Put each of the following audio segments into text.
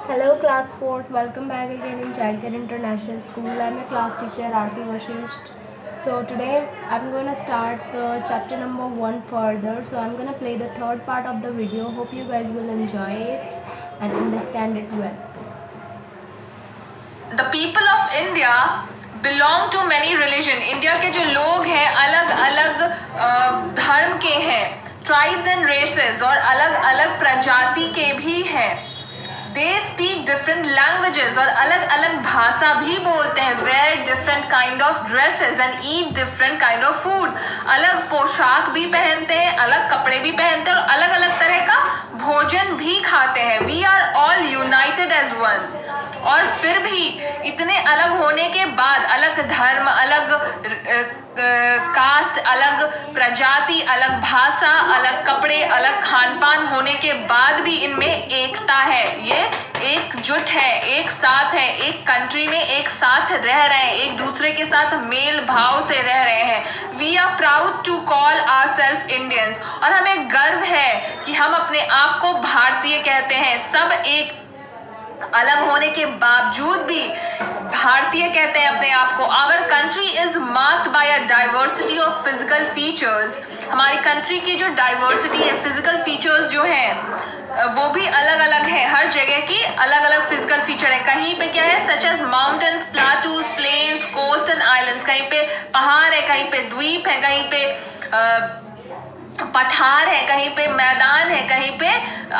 Hello class 4th, welcome back again in Childcare International School. I'm your class teacher Aarti Vashisht. So today I'm going to start the chapter number 1 further. So I'm going to play the third part of the video. Hope you guys will enjoy it and understand it well. The people of India belong to many religion. India के जो लोग हैं अलग अलग धर्म के हैं, tribes and races और अलग अलग प्रजाति के भी हैं. They speak different languages और अलग अलग भाषा भी बोलते हैं. Wear different kind of dresses and eat different kind of food. अलग पोशाक भी पहनते हैं, अलग कपड़े भी पहनते हैं और अलग अलग तरह का भोजन भी खाते हैं. We are all united as one. और फिर भी इतने अलग होने के बाद, अलग धर्म, अलग कास्ट, अलग प्रजाति, अलग भाषा, अलग कपड़े, अलग खान पान होने के बाद भी इनमें एकता है. ये एकजुट है, एक साथ है, एक कंट्री में एक साथ रह रहे हैं, एक दूसरे के साथ मेल भाव से रह रहे हैं. We are proud to call ourselves Indians. और हमें गर्व है कि हम अपने आप को भारतीय कहते हैं. सब एक अलग होने के बावजूद भी भारतीय कहते हैं अपने आप को. Our country is marked by a diversity of physical features. हमारी कंट्री की जो डाइवर्सिटी है, फिजिकल फीचर्स जो है वो भी अलग अलग है. हर जगह की अलग अलग फिजिकल फीचर है. कहीं पे क्या है, such as mountains, plateaus, plains, coast and islands. कहीं पे पहाड़ है, कहीं पे द्वीप है, कहीं पे पठार है, कहीं पे मैदान है, कहीं पे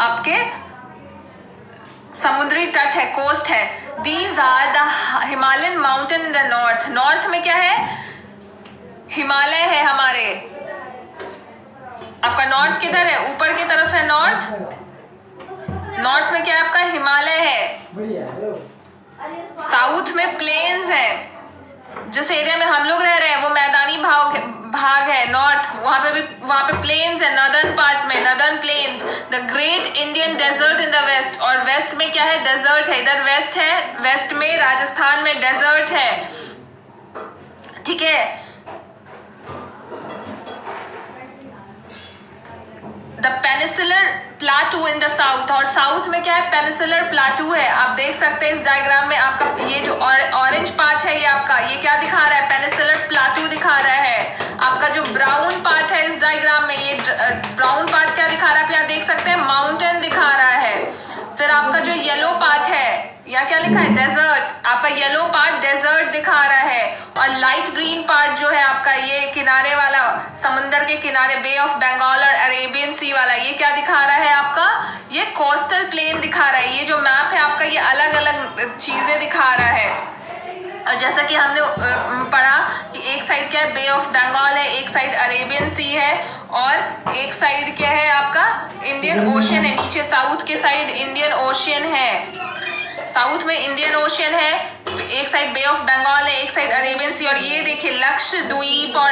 आपके समुद्री तट है, कोस्ट है. These are the Himalayan mountain in the north. North में क्या है, हिमालय है हमारे. आपका नॉर्थ किधर है, ऊपर की तरफ है नॉर्थ. नॉर्थ में क्या है, आपका हिमालय है. साउथ में प्लेन्स है. जिस एरिया में हम लोग रह रहे हैं वो मैदानी भाग है नॉर्थ. वहां पे प्लेन्स है. नदर्न पार्ट में northern plains. The great Indian desert in the west. और वेस्ट में क्या है, डेजर्ट है. इधर वेस्ट है, वेस्ट में राजस्थान में डेजर्ट है. ठीक है. The peninsular plateau in the south. और साउथ में क्या है, पेनिसुलर प्लाटू है. आप देख सकते हैं इस डायग्राम में, आपका ये जो ऑरेंज पार्ट है, ये आपका ये क्या दिखा रहा है, पेनिसुलर प्लाटू दिखा रहा है. आपका जो ब्राउन पार्ट है इस डायग्राम में, ये ब्राउन पार्ट क्या दिखा रहा है, आप यहाँ देख सकते हैं माउंटेन दिखा रहा है. फिर आपका जो येलो पार्ट है, यहाँ क्या लिखा है, डेजर्ट. आपका येलो पार्ट डेजर्ट दिखा रहा है. और लाइट ग्रीन पार्ट जो है आपका, ये किनारे वाला, समुंदर के किनारे, बे ऑफ बंगाल और अरेबियन सी वाला, ये क्या दिखा रहा है आपका, ये कोस्टल प्लेन दिखा रहा है. ये जो मैप है आपका, ये अलग अलग चीजें दिखा रहा है. और जैसा कि हमने पढ़ा कि एक साइड क्या है, बे ऑफ बंगाल है, एक साइड अरेबियन सी है, और एक साइड क्या है आपका, इंडियन ओशन है. नीचे साउथ के साइड इंडियन ओशन है. साउथ में इंडियन ओशन है, एक साइड बे ऑफ बंगाल है, एक साइड अरेबियन सी. और ये देखिए लक्षद्वीप और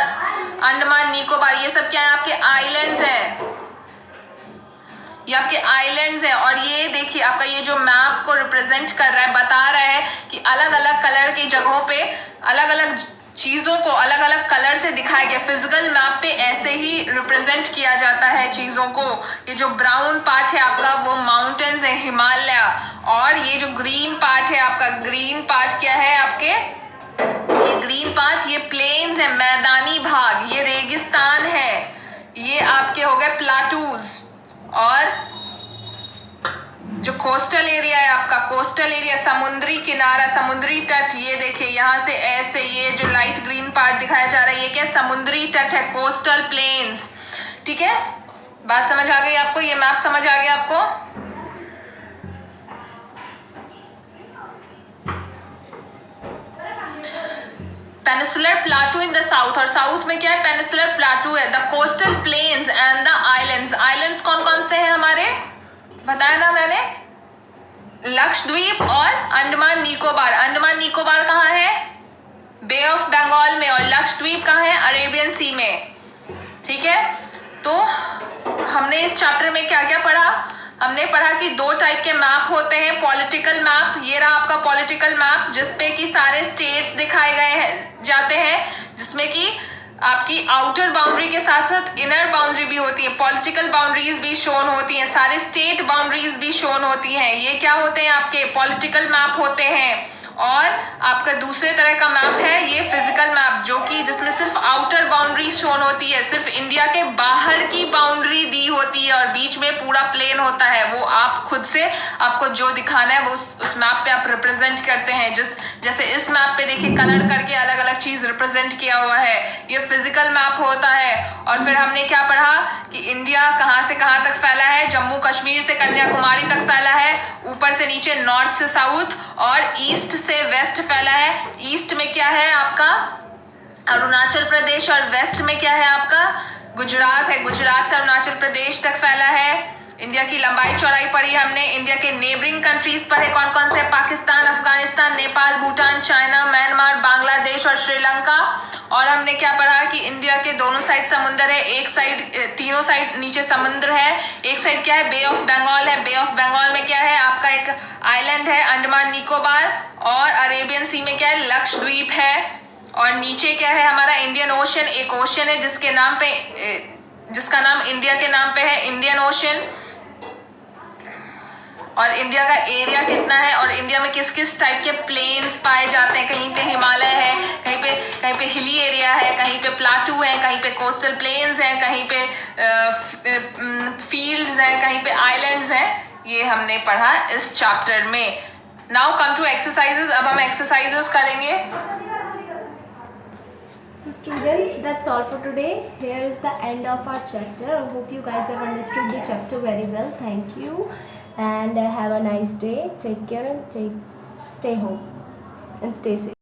अंडमान निकोबार, ये सब क्या है, आपके आइलैंड्स हैं. ये आपके आइलैंड्स हैं. और ये देखिए आपका ये जो मैप को रिप्रेजेंट कर रहा है, बता रहा है कि अलग अलग कलर की जगहों पे अलग अलग चीज़ों को अलग अलग कलर से दिखाया गया. फिजिकल मैप पे ऐसे ही रिप्रेजेंट किया जाता है चीज़ों को. ये जो ब्राउन पार्ट है आपका, वो माउंटेन्स है, हिमालय. और ये जो ग्रीन पार्ट है आपका, ग्रीन पार्ट क्या है आपके, ये ग्रीन पार्ट, ये प्लेन्स है, मैदानी भाग. ये रेगिस्तान है. ये आपके हो गए प्लाटूज. और जो कोस्टल एरिया है आपका, कोस्टल एरिया, समुद्री किनारा, समुद्री तट, ये देखिए यहाँ से ऐसे, ये जो लाइट ग्रीन पार्ट दिखाया जा रहा है, ये क्या, समुद्री तट है, कोस्टल प्लेन्स. ठीक है, बात समझ आ गई आपको, ये मैप समझ आ गया आपको. Peninsular plateau in the south. और साउथ में क्या है, पेनिसुलर प्लाटू है. The coastal plains and the islands. Islands कौन कौन से हैं हमारे, बताया ना मैंने, लक्षद्वीप और अंडमान निकोबार. अंडमान निकोबार कहाँ है, बे ऑफ बंगाल में. और लक्षद्वीप कहाँ है, अरेबियन सी में. ठीक है. तो हमने इस चैप्टर में क्या क्या पढ़ा, हमने पढ़ा कि दो टाइप के मैप होते हैं. पॉलिटिकल मैप, ये रहा आपका पॉलिटिकल मैप, जिसपे कि सारे स्टेट्स दिखाए गए हैं जाते हैं, जिसमें कि आपकी आउटर बाउंड्री के साथ साथ इनर बाउंड्री भी होती है, पॉलिटिकल बाउंड्रीज भी शोन होती हैं, सारे स्टेट बाउंड्रीज भी शोन होती हैं। ये क्या होते हैं, आपके पॉलिटिकल मैप होते हैं। और आपका दूसरे तरह का मैप है ये फिजिकल मैप, जो कि जिसमें सिर्फ आउटर बाउंड्री शोन होती है, सिर्फ इंडिया के बाहर की बाउंड्री दी होती है और बीच में पूरा प्लेन होता है। वो आप खुद से आपको जो दिखाना है वो उस मैप पे आप रिप्रेजेंट करते हैं। जैसे इस मैप पे देखिए कलर करके अलग अलग चीज रिप्रेजेंट किया हुआ है, ये फिजिकल मैप होता है। और फिर हमने क्या पढ़ा कि इंडिया कहाँ से कहाँ तक फैला है, जम्मू कश्मीर से कन्याकुमारी तक फैला है, ऊपर से नीचे नॉर्थ से साउथ और ईस्ट से वेस्ट फैला है। ईस्ट में क्या है आपका अरुणाचल प्रदेश और वेस्ट में क्या है आपका गुजरात है, गुजरात से अरुणाचल प्रदेश तक फैला है। इंडिया की लंबाई चौड़ाई पढ़ी हमने। इंडिया के नेबरिंग कंट्रीज पढ़े कौन कौन से, पाकिस्तान, अफगानिस्तान, नेपाल, भूटान, चाइना, म्यांमार, बांग्लादेश और श्रीलंका। और हमने क्या पढ़ा कि इंडिया के दोनों साइड समुंदर है, एक साइड, तीनों साइड नीचे समुद्र है। एक साइड क्या है, बे ऑफ बंगाल है। बे ऑफ बंगाल में क्या है आपका एक आइलैंड है अंडमान निकोबार, और अरेबियन सी में क्या है लक्षद्वीप है। और नीचे क्या है हमारा इंडियन ओशन, एक ओशन है जिसका नाम इंडिया के नाम पे है, इंडियन ओशन। और इंडिया का एरिया कितना है और इंडिया में किस किस टाइप के प्लेन्स पाए जाते हैं, कहीं पे हिमालय है, कहीं पे हिली एरिया है, कहीं पे प्लाटू है, कहीं पे कोस्टल प्लेन्स हैं, कहीं पे फील्ड्स हैं, कहीं पे आइलैंड्स हैं। ये हमने पढ़ा इस चैप्टर में। Now come to exercises. अब हम एक्सरसाइजेस करेंगे। So students, that's all for today. Here is the end of our chapter. I hope you guys have understood the chapter very well. Thank you and have a nice day. Take care and stay home and stay safe.